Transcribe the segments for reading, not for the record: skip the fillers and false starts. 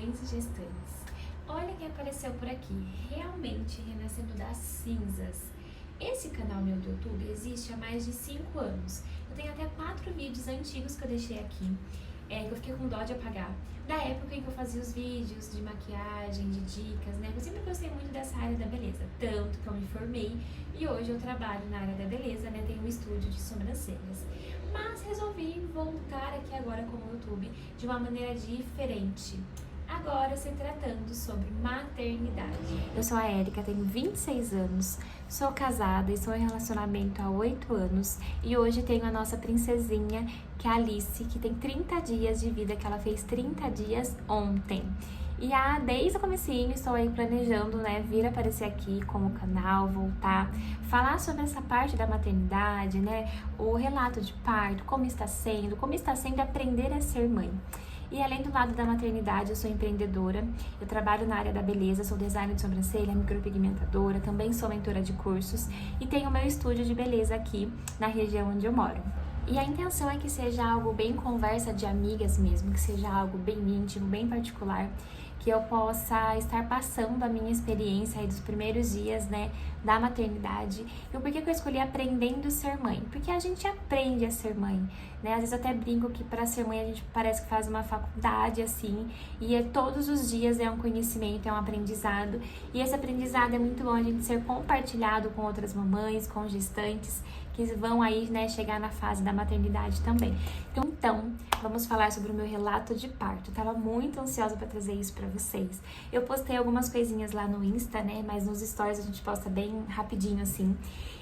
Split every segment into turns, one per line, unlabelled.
jovens gestantes. Olha quem apareceu por aqui, realmente renascendo das cinzas. Esse canal meu do YouTube existe há mais de 5 anos. Eu tenho até 4 vídeos antigos que eu deixei aqui, que eu fiquei com dó de apagar. Da época em que eu fazia os vídeos de maquiagem, de dicas, né? Eu sempre gostei muito dessa área da beleza, tanto que eu me formei e hoje eu trabalho na área da beleza, né? Tenho um estúdio de sobrancelhas. Mas resolvi voltar aqui agora com o YouTube de uma maneira diferente. Agora se tratando sobre maternidade. Eu sou a Érica, tenho 26 anos, sou casada e estou em relacionamento há 8 anos e hoje tenho a nossa princesinha, que é a Alice, que tem 30 dias de vida, que ela fez 30 dias ontem. E desde o comecinho estou aí planejando, né, vir aparecer aqui com o canal, voltar, falar sobre essa parte da maternidade, né, o relato de parto, como está sendo aprender a ser mãe. E além do lado da maternidade, eu sou empreendedora, eu trabalho na área da beleza, sou designer de sobrancelha, micropigmentadora, também sou mentora de cursos e tenho meu estúdio de beleza aqui na região onde eu moro. E a intenção é que seja algo bem conversa de amigas mesmo, que seja algo bem íntimo, bem particular, que eu possa estar passando a minha experiência aí dos primeiros dias, né, da maternidade. E por que eu escolhi aprendendo a ser mãe? Porque a gente aprende a ser mãe, né? Às vezes eu até brinco que para ser mãe a gente parece que faz uma faculdade assim, e todos os dias é um conhecimento, é um aprendizado. E esse aprendizado é muito bom a gente ser compartilhado com outras mamães, com gestantes, que vão aí, né, chegar na fase da maternidade também. Então, vamos falar sobre o meu relato de parto. Eu tava muito ansiosa para trazer isso para vocês. Eu postei algumas coisinhas lá no Insta, né, mas nos stories a gente posta bem rapidinho assim.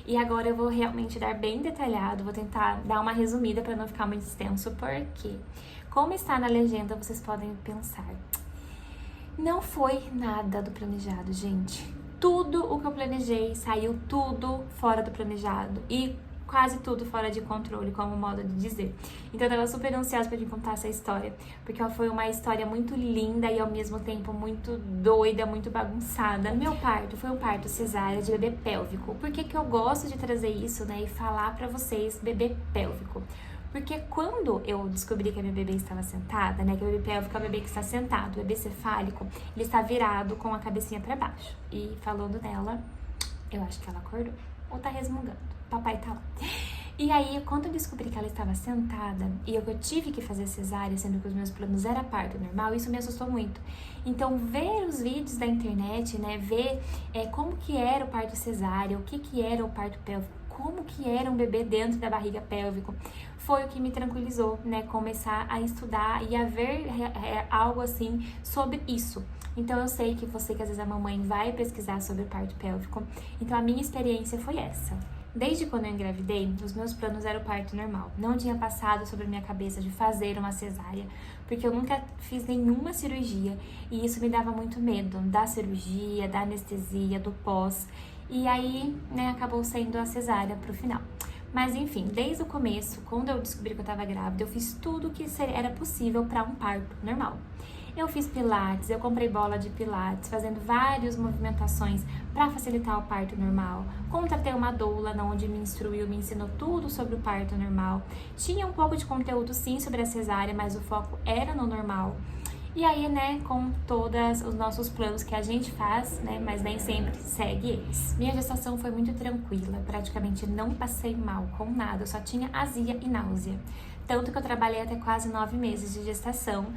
E agora eu vou realmente dar bem detalhado, vou tentar dar uma resumida para não ficar muito extenso, porque, como está na legenda, vocês podem pensar, não foi nada do planejado, gente. Tudo o que eu planejei saiu tudo fora do planejado e quase tudo fora de controle, como modo de dizer. Então eu tava super ansiosa pra te contar essa história, porque foi uma história muito linda e ao mesmo tempo muito doida, muito bagunçada. O meu parto foi um parto cesárea de bebê pélvico. Por que eu gosto de trazer isso, né, e falar pra vocês bebê pélvico? Porque quando eu descobri que a minha bebê estava sentada, né, que o bebê pélvico é o bebê que está sentado, o bebê cefálico, ele está virado com a cabecinha para baixo. E falando nela, eu acho que ela acordou, ou tá resmungando, papai tá lá. E aí, quando eu descobri que ela estava sentada e eu tive que fazer cesárea, sendo que os meus planos era parto normal, isso me assustou muito. Então, ver os vídeos da internet, né, ver como que era o parto cesárea, o que era o parto pélvico, como que era um bebê dentro da barriga pélvico, foi o que me tranquilizou, né, começar a estudar e a ver algo assim sobre isso. Então eu sei que você, que às vezes a mamãe vai pesquisar sobre o parto pélvico, então a minha experiência foi essa. Desde quando eu engravidei, os meus planos eram o parto normal. Não tinha passado sobre a minha cabeça de fazer uma cesárea, porque eu nunca fiz nenhuma cirurgia e isso me dava muito medo da cirurgia, da anestesia, do pós. E aí, né, acabou sendo a cesárea pro final. Mas enfim, desde o começo, quando eu descobri que eu tava grávida, eu fiz tudo que era possível para um parto normal. Eu fiz pilates, eu comprei bola de pilates, fazendo várias movimentações para facilitar o parto normal. Contratei uma doula, onde me instruiu, me ensinou tudo sobre o parto normal. Tinha um pouco de conteúdo sim sobre a cesárea, mas o foco era no normal. E aí, né, com todos os nossos planos que a gente faz, né, mas nem sempre segue eles. Minha gestação foi muito tranquila, praticamente não passei mal com nada, eu só tinha azia e náusea. Tanto que eu trabalhei até quase 9 meses de gestação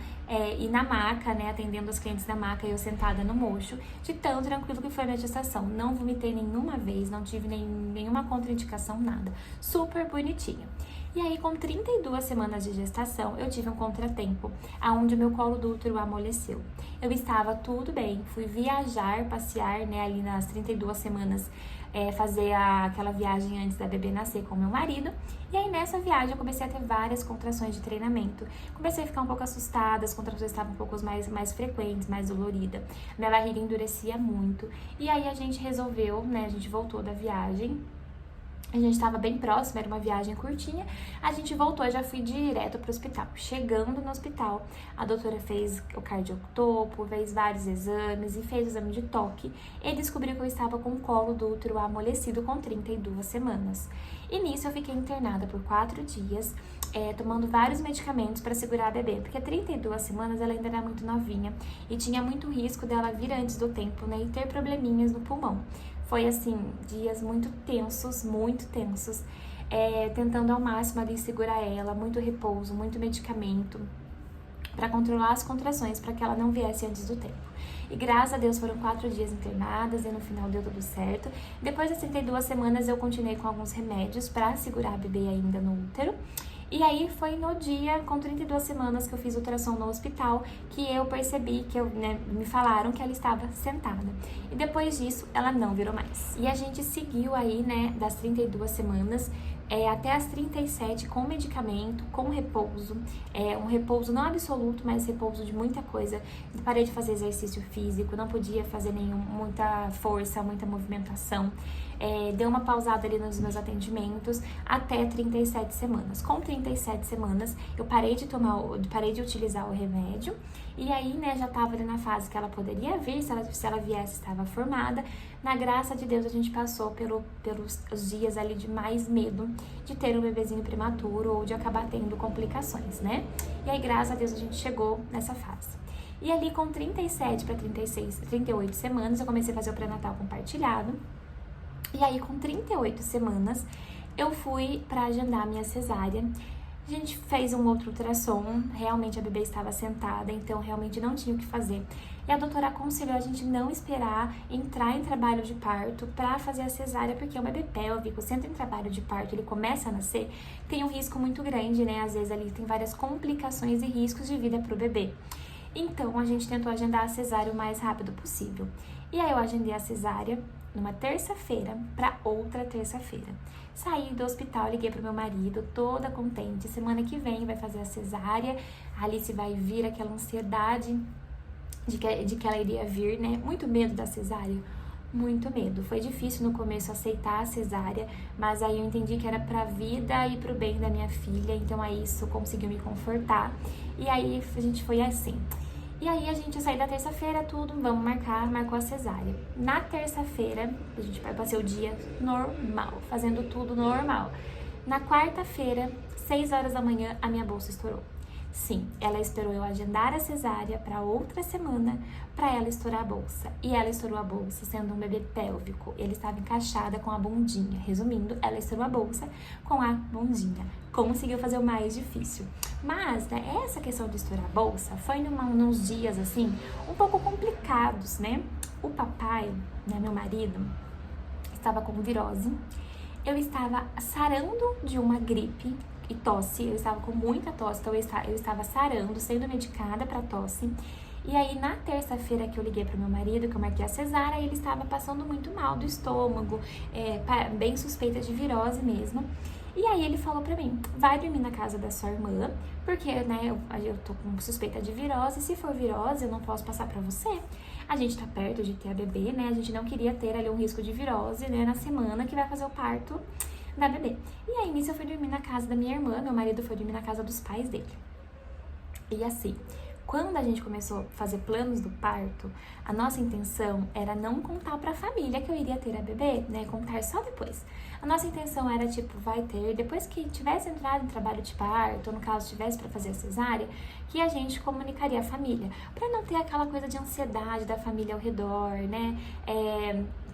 e na maca, né, atendendo os clientes da maca e eu sentada no mocho, de tão tranquilo que foi a minha gestação. Não vomitei nenhuma vez, não tive nenhuma contraindicação, nada. Super bonitinha. E aí, com 32 semanas de gestação, eu tive um contratempo, aonde o meu colo do útero amoleceu. Eu estava tudo bem, fui viajar, passear, né, ali nas 32 semanas, fazer aquela viagem antes da bebê nascer com meu marido. E aí, nessa viagem, eu comecei a ter várias contrações de treinamento. Comecei a ficar um pouco assustada, as contrações estavam um pouco mais frequentes, mais dolorida. Minha barriga endurecia muito. E aí, a gente resolveu, né, a gente voltou da viagem. A gente estava bem próximo, era uma viagem curtinha. A gente voltou, eu já fui direto pro hospital. Chegando no hospital, a doutora fez o cardiotopo, fez vários exames e fez o exame de toque e descobriu que eu estava com o colo do útero amolecido com 32 semanas. E nisso eu fiquei internada por 4 dias tomando vários medicamentos para segurar a bebê, porque 32 semanas ela ainda era muito novinha e tinha muito risco dela vir antes do tempo, né, e ter probleminhas no pulmão. Foi assim, dias muito tensos, tentando ao máximo ali segurar ela, muito repouso, muito medicamento para controlar as contrações, para que ela não viesse antes do tempo. E graças a Deus foram 4 dias internadas e no final deu tudo certo. Depois das 32 semanas eu continuei com alguns remédios para segurar a bebê ainda no útero. E aí foi no dia, com 32 semanas, que eu fiz ultrassom no hospital, que eu percebi, me falaram que ela estava sentada. E depois disso, ela não virou mais. E a gente seguiu aí, né, das 32 semanas, até as 37 com medicamento, com repouso, um repouso não absoluto, mas repouso de muita coisa. Parei de fazer exercício físico, não podia fazer muita força, muita movimentação. Deu uma pausada ali nos meus atendimentos até 37 semanas. Com 37 semanas, eu parei de utilizar o remédio e aí, né, já estava ali na fase que ela poderia vir, se ela viesse, estava formada. Na graça de Deus, a gente passou pelos dias ali de mais medo de ter um bebezinho prematuro ou de acabar tendo complicações, né? E aí, graças a Deus, a gente chegou nessa fase. E ali, com 37 para 38 semanas, eu comecei a fazer o pré-natal compartilhado. E aí, com 38 semanas, eu fui para agendar a minha cesárea. A gente fez um outro ultrassom, realmente a bebê estava sentada, então realmente não tinha o que fazer. E a doutora aconselhou a gente não esperar entrar em trabalho de parto para fazer a cesárea, porque o bebê pélvico, se entra em trabalho de parto, ele começa a nascer, tem um risco muito grande, né? Às vezes ali tem várias complicações e riscos de vida para o bebê. Então, a gente tentou agendar a cesárea o mais rápido possível. E aí eu agendei a cesárea numa terça-feira para outra terça-feira. Saí do hospital, liguei pro meu marido, toda contente. Semana que vem vai fazer a cesárea. A Alice vai vir, aquela ansiedade de que ela iria vir, né? Muito medo da cesárea, muito medo. Foi difícil no começo aceitar a cesárea, mas aí eu entendi que era pra vida e pro bem da minha filha, então aí isso conseguiu me confortar. E aí a gente foi assim. E aí a gente saiu da terça-feira, tudo, marcou a cesárea. Na terça-feira, eu passei o dia normal, fazendo tudo normal. Na quarta-feira, 6 horas da manhã, a minha bolsa estourou. Sim, ela esperou eu agendar a cesárea para outra semana para ela estourar a bolsa. E ela estourou a bolsa sendo um bebê pélvico. Ele estava encaixada com a bundinha. Resumindo, ela estourou a bolsa com a bundinha. Conseguiu fazer o mais difícil. Mas, né, essa questão de estourar a bolsa foi nos dias, assim, um pouco complicados, né? O papai, né, meu marido, estava com virose. Eu estava sarando de uma gripe e tosse, eu estava com muita tosse, então eu estava sarando, sendo medicada para tosse. E aí, na terça-feira que eu liguei pro meu marido, que eu marquei a cesárea, ele estava passando muito mal do estômago, bem suspeita de virose mesmo. E aí ele falou pra mim, vai dormir na casa da sua irmã, porque, né, eu tô com suspeita de virose, se for virose, eu não posso passar pra você. A gente tá perto de ter a bebê, né, a gente não queria ter ali um risco de virose, né, na semana que vai fazer o parto da bebê. E aí, nisso, eu fui dormir na casa da minha irmã, meu marido foi dormir na casa dos pais dele. E assim, quando a gente começou a fazer planos do parto, a nossa intenção era não contar pra família que eu iria ter a bebê, né, contar só depois. A nossa intenção era, tipo, vai ter, depois que tivesse entrado em trabalho de parto, ou no caso, tivesse pra fazer a cesárea, que a gente comunicaria a família, pra não ter aquela coisa de ansiedade da família ao redor, né,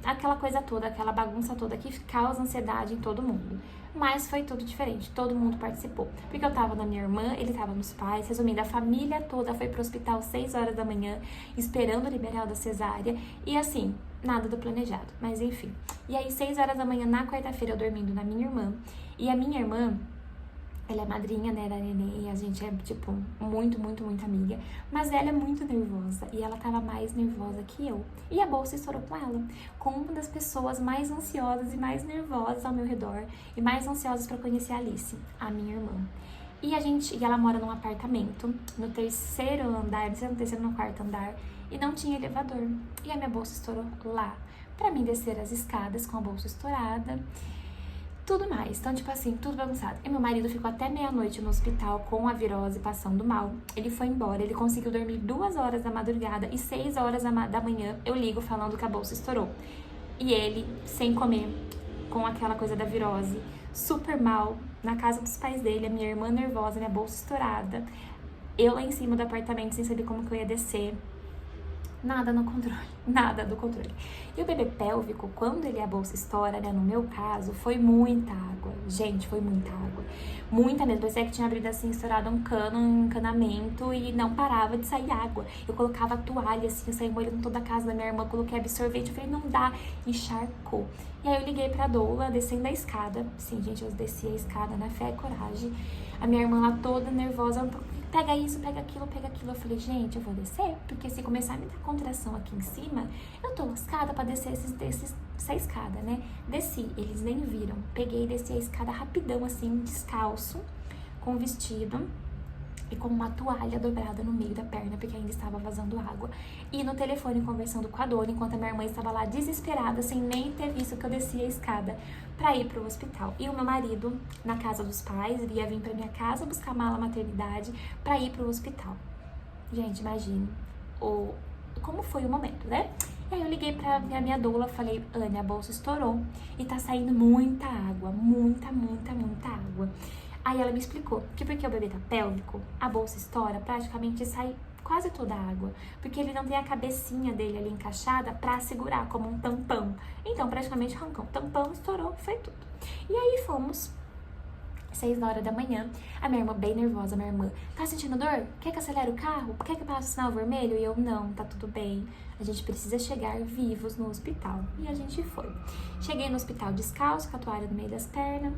aquela coisa toda, aquela bagunça toda que causa ansiedade em todo mundo. Mas foi tudo diferente, todo mundo participou. Porque eu tava na minha irmã, ele tava nos pais, resumindo, a família toda foi pro hospital 6 horas da manhã, esperando liberar da cesárea, e assim, nada do planejado, mas enfim. E aí, 6 horas da manhã, na quarta-feira, eu dormindo na minha irmã, e a minha irmã, ela é madrinha, né, da neném, e a gente é, tipo, muito amiga. Mas ela é muito nervosa, e ela tava mais nervosa que eu. E a bolsa estourou com ela, com uma das pessoas mais ansiosas e mais nervosas ao meu redor, e mais ansiosas pra conhecer a Alice, a minha irmã. E ela mora num apartamento, no terceiro andar, não sei se no terceiro ou no quarto andar, e não tinha elevador. E a minha bolsa estourou lá, pra mim descer as escadas com a bolsa estourada, tudo mais. Então, tipo assim, tudo bagunçado. E meu marido ficou até meia-noite no hospital com a virose, passando mal. Ele foi embora, ele conseguiu dormir 2 horas da madrugada e 6 horas da manhã eu ligo falando que a bolsa estourou. E ele, sem comer, com aquela coisa da virose, super mal, na casa dos pais dele, a minha irmã nervosa, minha bolsa estourada, eu lá em cima do apartamento sem saber como que eu ia descer. Nada no controle, nada do controle. E o bebê pélvico, quando ele a bolsa estoura, né, no meu caso, foi muita água. Gente, foi muita água. Muita mesmo. Parecia que tinha abrido assim, estourado um cano, um encanamento e não parava de sair água. Eu colocava a toalha assim, eu saí molhando toda a casa da minha irmã, coloquei absorvente, eu falei, não dá, encharcou. E aí eu liguei pra doula, descendo a escada. Sim, gente, eu desci a escada na fé e coragem. A minha irmã lá toda nervosa, pega isso, pega aquilo, pega aquilo. Eu falei, gente, eu vou descer, porque se começar a me dar contração aqui em cima, eu tô lascada pra descer essa escada, né? Desci, eles nem viram. Peguei e desci a escada rapidão, assim, descalço, com vestido e com uma toalha dobrada no meio da perna, porque ainda estava vazando água. E no telefone conversando com a dona, enquanto a minha irmã estava lá desesperada, sem nem ter visto que eu descia a escada pra ir pro hospital. E o meu marido, na casa dos pais, ia vir pra minha casa buscar mala maternidade pra ir pro hospital. Gente, imagine como foi o momento, né? E aí eu liguei pra minha doula, falei, Anne, a bolsa estourou e tá saindo muita água, muita água. Aí ela me explicou que porque o bebê tá pélvico, a bolsa estoura, praticamente sai quase toda a água, porque ele não tem a cabecinha dele ali encaixada pra segurar, como um tampão. Então, praticamente arrancou o tampão, estourou, foi tudo. E aí fomos, 6 horas da manhã, a minha irmã bem nervosa, minha irmã, tá sentindo dor? Quer que acelere o carro? Quer que passe o sinal vermelho? E eu, não, tá tudo bem, a gente precisa chegar vivos no hospital. E a gente foi. Cheguei no hospital descalço, com a toalha no meio das pernas,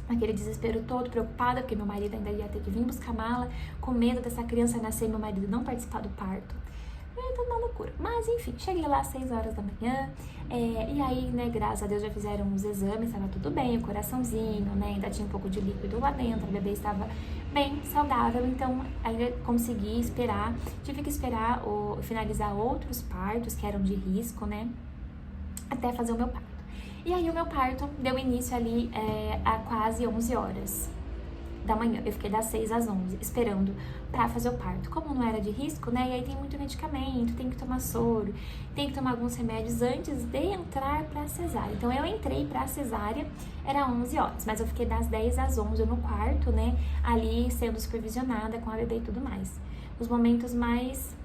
aquele desespero todo, preocupada, porque meu marido ainda ia ter que vir buscar mala, com medo dessa criança nascer e meu marido não participar do parto. Tudo uma loucura. Mas enfim, cheguei lá às 6 horas da manhã, e aí, né, graças a Deus já fizeram os exames, estava tudo bem, o coraçãozinho, né, ainda tinha um pouco de líquido lá dentro, o bebê estava bem saudável, então ainda consegui esperar, tive que esperar finalizar outros partos que eram de risco, né, até fazer o meu parto. E aí o meu parto deu início ali a quase 11 horas da manhã. Eu fiquei das 6 às 11 esperando pra fazer o parto. Como não era de risco, né? E aí tem muito medicamento, tem que tomar soro, tem que tomar alguns remédios antes de entrar pra cesárea. Então eu entrei pra cesárea, era 11 horas, mas eu fiquei das 10 às 11 no quarto, né? Ali sendo supervisionada com a bebê e tudo mais. Os momentos mais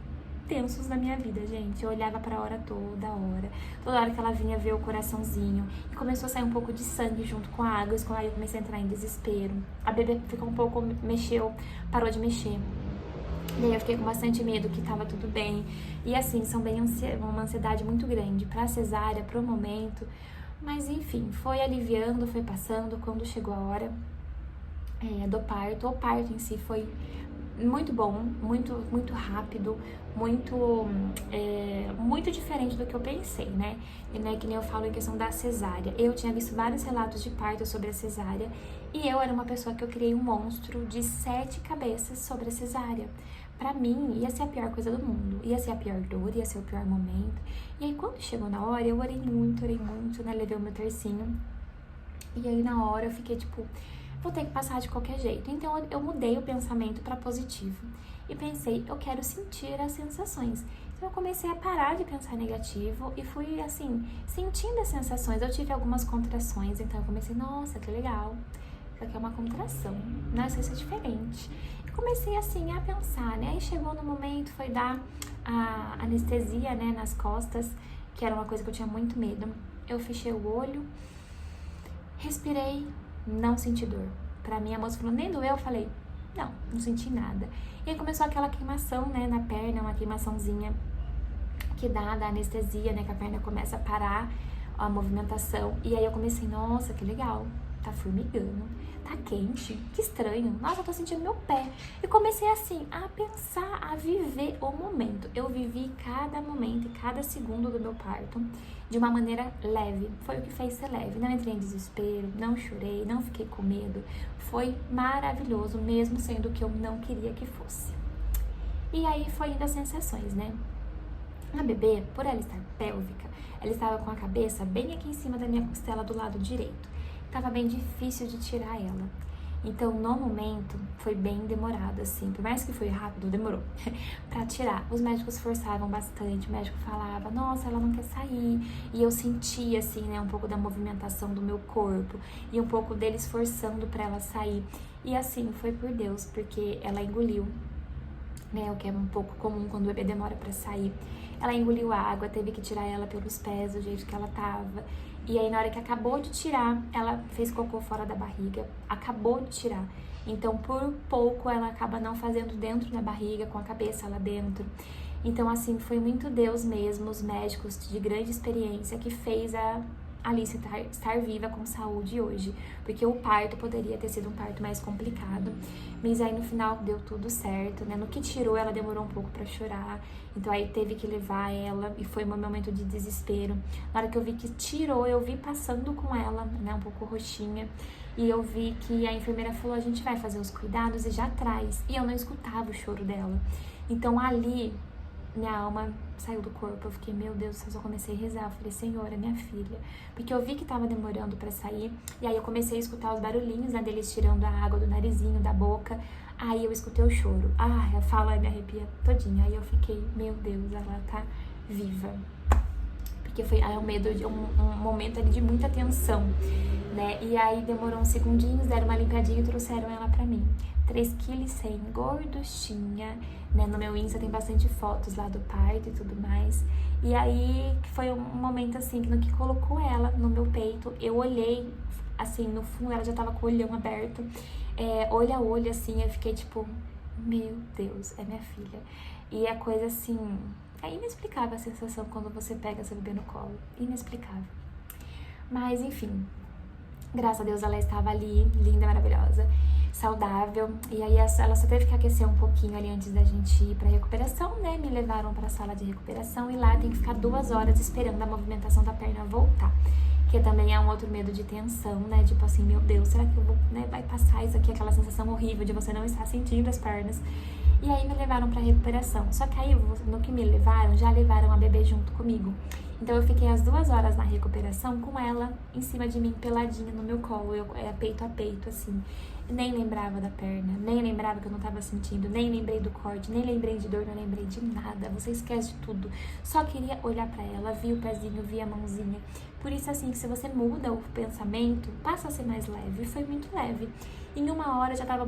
tensos da minha vida, gente. Eu olhava pra hora toda hora que ela vinha ver o coraçãozinho, e começou a sair um pouco de sangue junto com a água, e aí eu comecei a entrar em desespero. A bebê ficou um pouco, parou de mexer. E aí eu fiquei com bastante medo que tava tudo bem. E assim, são bem uma ansiedade muito grande pra cesárea, pro momento. Mas enfim, foi aliviando, foi passando. Quando chegou a hora do parto, o parto em si foi muito bom, muito rápido, muito diferente do que eu pensei, né? E não é que nem eu falo em questão da cesárea. Eu tinha visto vários relatos de parto sobre a cesárea e eu era uma pessoa que eu criei um monstro de 7 cabeças sobre a cesárea. Pra mim, ia ser a pior coisa do mundo, ia ser a pior dor, ia ser o pior momento. E aí, quando chegou na hora, eu orei muito, né? Levei o meu tercinho. E aí, na hora, eu fiquei tipo, vou ter que passar de qualquer jeito. Então eu mudei o pensamento para positivo e pensei, eu quero sentir as sensações. Então eu comecei a parar de pensar negativo e fui assim, sentindo as sensações. Eu tive algumas contrações, então eu comecei, nossa, que legal, isso aqui é uma contração, nossa, isso é diferente. E comecei assim a pensar, né? Aí chegou no momento, foi dar a anestesia, né, nas costas, que era uma coisa que eu tinha muito medo. Eu fechei o olho, respirei, não senti dor. Pra mim, a moça falou, nem doeu? Eu falei, não senti nada. E aí começou aquela queimação, né, na perna, uma queimaçãozinha que dá da anestesia, né, que a perna começa a parar a movimentação. E aí eu comecei, nossa, que legal, tá formigando, tá quente, que estranho, nossa, eu tô sentindo meu pé. E comecei assim, a pensar, a viver o momento. Eu vivi cada momento e cada segundo do meu parto de uma maneira leve, foi o que fez ser leve. Não entrei em desespero, não chorei, não fiquei com medo. Foi maravilhoso, mesmo sendo o que eu não queria que fosse. E aí foi indo as sensações, né? A bebê, por ela estar pélvica, ela estava com a cabeça bem aqui em cima da minha costela do lado direito. Tava bem difícil de tirar ela. Então, no momento, foi bem demorado, assim. Por mais que foi rápido, demorou pra tirar. Os médicos forçavam bastante. O médico falava, nossa, ela não quer sair. E eu sentia, assim, né, um pouco da movimentação do meu corpo. E um pouco deles forçando pra ela sair. E assim, foi por Deus, porque ela engoliu, né, o que é um pouco comum quando o bebê demora pra sair. Ela engoliu a água, teve que tirar ela pelos pés, do jeito que ela tava. E aí, na hora que acabou de tirar, ela fez cocô fora da barriga. Acabou de tirar. Então, por pouco, ela acaba não fazendo dentro da barriga, com a cabeça lá dentro. Então, assim, foi muito Deus mesmo, os médicos de grande experiência, que fez a Alice estar viva com saúde hoje. Porque o parto poderia ter sido um parto mais complicado. Mas aí, no final, deu tudo certo, né? No que tirou, ela demorou um pouco pra chorar. Então, aí teve que levar ela e foi um momento de desespero. Na hora que eu vi que tirou, eu vi passando com ela, né? Um pouco roxinha. E eu vi que a enfermeira falou, a gente vai fazer os cuidados e já traz. E eu não escutava o choro dela. Então, ali, minha alma saiu do corpo. Eu fiquei, meu Deus, eu só comecei a rezar. Eu falei, Senhor, é minha filha. Porque eu vi que tava demorando pra sair. E aí eu comecei a escutar os barulhinhos, né, deles tirando a água do narizinho, da boca. Aí eu escutei o choro. A fala me arrepia todinha. Aí eu fiquei, meu Deus, ela tá viva. Porque foi um medo, um momento ali de muita tensão, né? E aí demorou uns segundinhos, deram uma limpadinha e trouxeram ela pra mim. 3,1 kg, gorduchinha, né? No meu Insta tem bastante fotos lá do parto e tudo mais. E aí foi um momento assim, no que colocou ela no meu peito, eu olhei, assim, no fundo ela já tava com o olhão aberto, olho a olho, assim, eu fiquei tipo, meu Deus, é minha filha. E a coisa assim, é inexplicável a sensação quando você pega seu bebê no colo, inexplicável. Mas enfim, graças a Deus ela estava ali, linda, maravilhosa, saudável. E aí ela só teve que aquecer um pouquinho ali antes da gente ir pra recuperação, né? Me levaram pra sala de recuperação e lá tem que ficar 2 horas esperando a movimentação da perna voltar. Que também é um outro medo de tensão, né? Tipo assim, meu Deus, será que eu vou, né? Vai passar isso aqui, aquela sensação horrível de você não estar sentindo as pernas. E aí me levaram pra recuperação. Só que aí, no que me levaram, já levaram a bebê junto comigo. Então eu fiquei as 2 horas na recuperação com ela em cima de mim, peladinha no meu colo, peito a peito, assim. Nem lembrava da perna, nem lembrava que eu não tava sentindo, nem lembrei do corte, nem lembrei de dor, não lembrei de nada. Você esquece de tudo. Só queria olhar pra ela, vi o pezinho, vi a mãozinha. Por isso, assim, que se você muda o pensamento, passa a ser mais leve. E foi muito leve. Em 1 hora já tava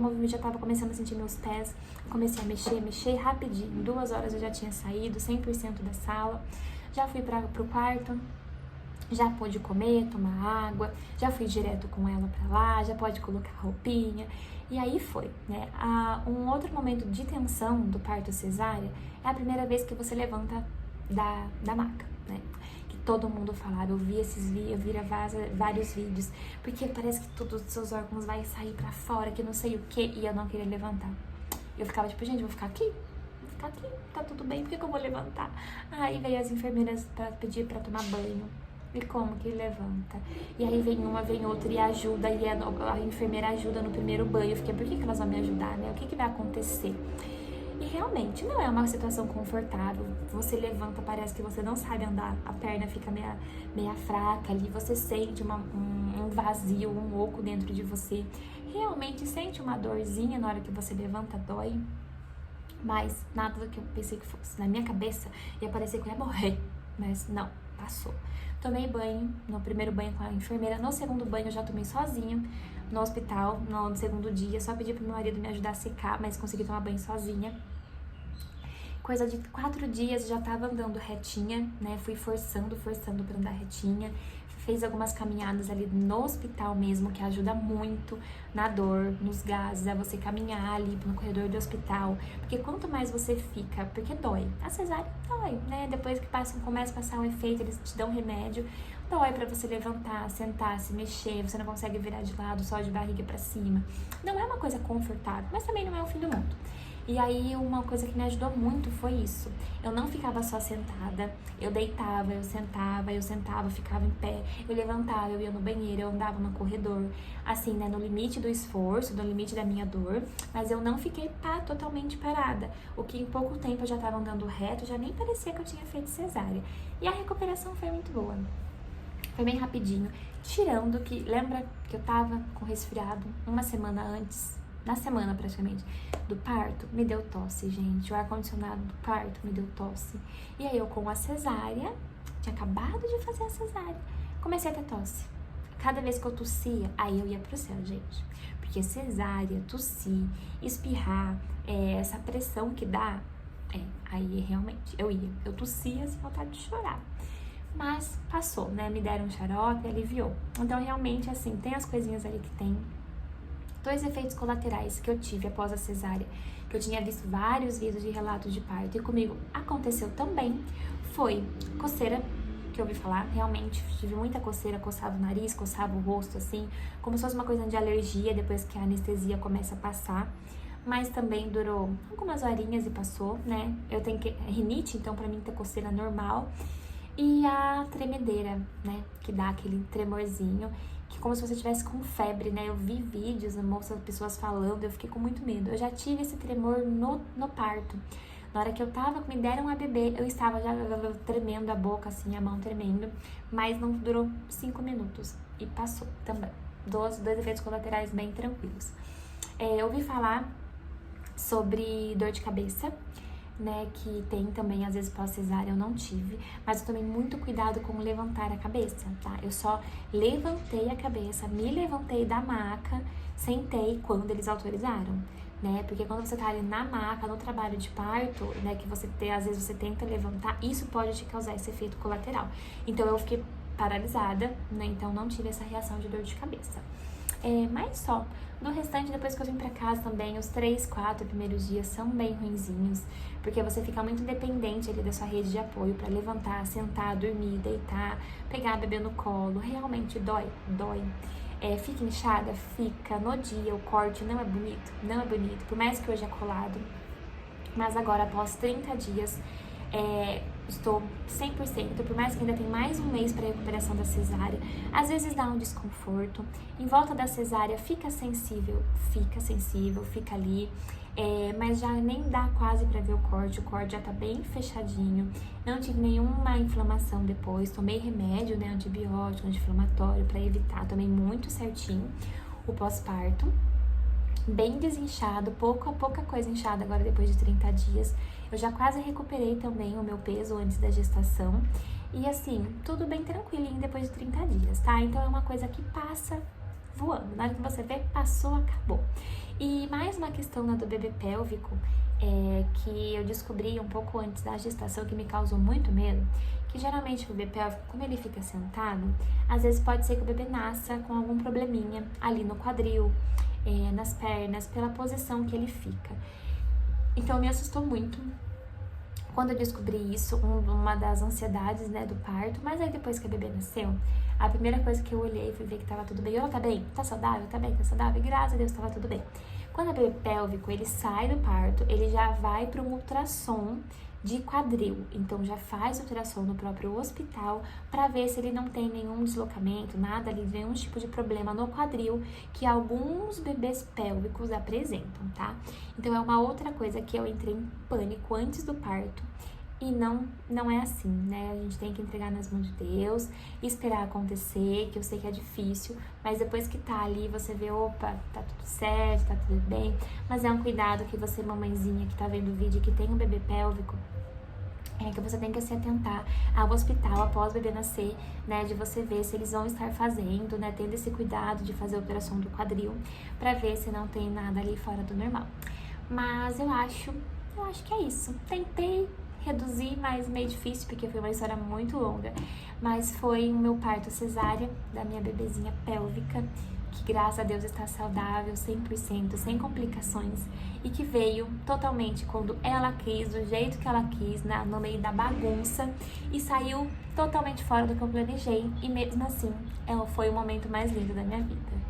começando a sentir meus pés, comecei a mexer rapidinho. Em 2 horas eu já tinha saído 100% da sala, já fui pro quarto, já pude comer, tomar água, já fui direto com ela pra lá, já pode colocar roupinha. E aí foi, né? Um outro momento de tensão do parto cesárea é a primeira vez que você levanta da maca, né? Que todo mundo falava, eu vi vários vídeos, porque parece que todos os seus órgãos vai sair pra fora, que não sei o que, e eu não queria levantar. Eu ficava tipo, gente, vou ficar aqui, tá tudo bem, por que eu vou levantar? Aí veio as enfermeiras pra pedir pra tomar banho. E como que levanta? E aí vem uma, vem outra e ajuda, e a enfermeira ajuda no primeiro banho. Eu fiquei, por que elas vão me ajudar, né? O que vai acontecer? E realmente não é uma situação confortável. Você levanta, parece que você não sabe andar, a perna fica meia fraca ali, você sente um vazio, um oco dentro de você. Realmente sente uma dorzinha na hora que você levanta, dói. Mas nada do que eu pensei que fosse. Na minha cabeça ia parecer que eu ia morrer, mas não, passou. Tomei banho, no primeiro banho com a enfermeira, no segundo banho eu já tomei sozinha, no hospital, no segundo dia, só pedi pro meu marido me ajudar a secar, mas consegui tomar banho sozinha. Coisa de 4 dias já tava andando retinha, né, fui forçando pra andar retinha. Fez algumas caminhadas ali no hospital mesmo, que ajuda muito na dor, nos gases, é você caminhar ali no corredor do hospital, porque quanto mais você fica, porque dói, a cesárea dói, né, depois que começa a passar um efeito, eles te dão remédio, dói pra você levantar, sentar, se mexer, você não consegue virar de lado, só de barriga pra cima, não é uma coisa confortável, mas também não é o fim do mundo. E aí uma coisa que me ajudou muito foi isso. Eu não ficava só sentada, eu deitava, eu sentava, ficava em pé, eu levantava, eu ia no banheiro, eu andava no corredor, assim, né, no limite do esforço, no limite da minha dor, mas eu não fiquei totalmente parada. O que em pouco tempo eu já estava andando reto, já nem parecia que eu tinha feito cesárea. E a recuperação foi muito boa. Foi bem rapidinho, tirando que, lembra que eu tava com resfriado uma semana antes, na semana praticamente, do parto, me deu tosse, gente. O ar-condicionado do parto me deu tosse. E aí eu com a cesárea, tinha acabado de fazer a cesárea, comecei a ter tosse. Cada vez que eu tossia, aí eu ia pro céu, gente. Porque cesárea, tossir, espirrar, essa pressão que dá, aí realmente eu tossia sem vontade de chorar. Mas passou, né? Me deram um xarope, aliviou. Então, realmente, assim, tem as coisinhas ali que tem. 2 efeitos colaterais que eu tive após a cesárea, que eu tinha visto vários vídeos de relatos de parto e comigo aconteceu também, foi coceira, que eu ouvi falar. Realmente tive muita coceira, coçava o nariz, coçava o rosto, assim, como se fosse uma coisa de alergia depois que a anestesia começa a passar. Mas também durou algumas horinhas e passou, né? Eu tenho rinite, então pra mim ter coceira normal. E a tremedeira, né, que dá aquele tremorzinho, que como se você estivesse com febre, né? Eu vi vídeos, pessoas falando, eu fiquei com muito medo. Eu já tive esse tremor no parto. Na hora que eu tava, me deram a bebê, eu estava já tremendo a boca, assim, a mão tremendo, mas não durou 5 minutos e passou também. 2 efeitos colaterais bem tranquilos. Eu ouvi falar sobre dor de cabeça, né, que tem também, às vezes, pós-cesárea, eu não tive, mas eu tomei muito cuidado com levantar a cabeça, tá? Eu só levantei a cabeça, me levantei da maca, sentei quando eles autorizaram, né? Porque quando você tá ali na maca, no trabalho de parto, né, que às vezes você tenta levantar, isso pode te causar esse efeito colateral. Então, eu fiquei paralisada, né, então não tive essa reação de dor de cabeça. Mas só. No restante, depois que eu vim pra casa também, os 3, 4 primeiros dias são bem ruinzinhos, porque você fica muito dependente ali da sua rede de apoio pra levantar, sentar, dormir, deitar, pegar a bebê no colo. Realmente dói. Fica inchada? Fica. No dia, o corte não é bonito, por mais que hoje é colado. Mas agora, após 30 dias, estou 100%, por mais que ainda tem mais um mês para recuperação da cesárea. Às vezes dá um desconforto. Em volta da cesárea fica sensível, fica ali, mas já nem dá quase para ver o corte já tá bem fechadinho. Não tive nenhuma inflamação depois, tomei remédio, né, antibiótico, anti-inflamatório para evitar, tomei muito certinho o pós-parto. Bem desinchado, pouca coisa inchada agora depois de 30 dias. Eu já quase recuperei também o meu peso antes da gestação. E assim, tudo bem tranquilinho depois de 30 dias, tá? Então é uma coisa que passa voando. Na hora que você vê, passou, acabou. E mais uma questão do bebê pélvico, que eu descobri um pouco antes da gestação, que me causou muito medo, que geralmente o bebê pélvico, como ele fica sentado, às vezes pode ser que o bebê nasça com algum probleminha ali no quadril, nas pernas, pela posição que ele fica. Então me assustou muito quando eu descobri isso, uma das ansiedades, né, do parto. Mas aí depois que a bebê nasceu, a primeira coisa que eu olhei foi ver que tava tudo bem. Ela tá bem? Tá saudável? Tá bem? Tá saudável? E graças a Deus tava tudo bem. Quando o bebê pélvico, ele sai do parto, ele já vai para um ultrassom de quadril. Então já faz ultrassom no próprio hospital para ver se ele não tem nenhum deslocamento, nada ali, nenhum tipo de problema no quadril que alguns bebês pélvicos apresentam, tá? Então é uma outra coisa que eu entrei em pânico antes do parto. E não é assim, né? A gente tem que entregar nas mãos de Deus, esperar acontecer, que eu sei que é difícil, mas depois que tá ali, você vê, opa, tá tudo certo, tá tudo bem. Mas é um cuidado que você, mamãezinha, que tá vendo o vídeo, que tem um bebê pélvico, que você tem que se atentar ao hospital após o bebê nascer, né? De você ver se eles vão estar fazendo, né? Tendo esse cuidado de fazer a operação do quadril, pra ver se não tem nada ali fora do normal. Mas eu acho que é isso. Tentei reduzir, mas meio difícil, porque foi uma história muito longa. Mas foi o meu parto cesárea da minha bebezinha pélvica, que graças a Deus está saudável, 100%, sem complicações, e que veio totalmente quando ela quis, do jeito que ela quis, no meio da bagunça, e saiu totalmente fora do que eu planejei, e mesmo assim, ela foi o momento mais lindo da minha vida.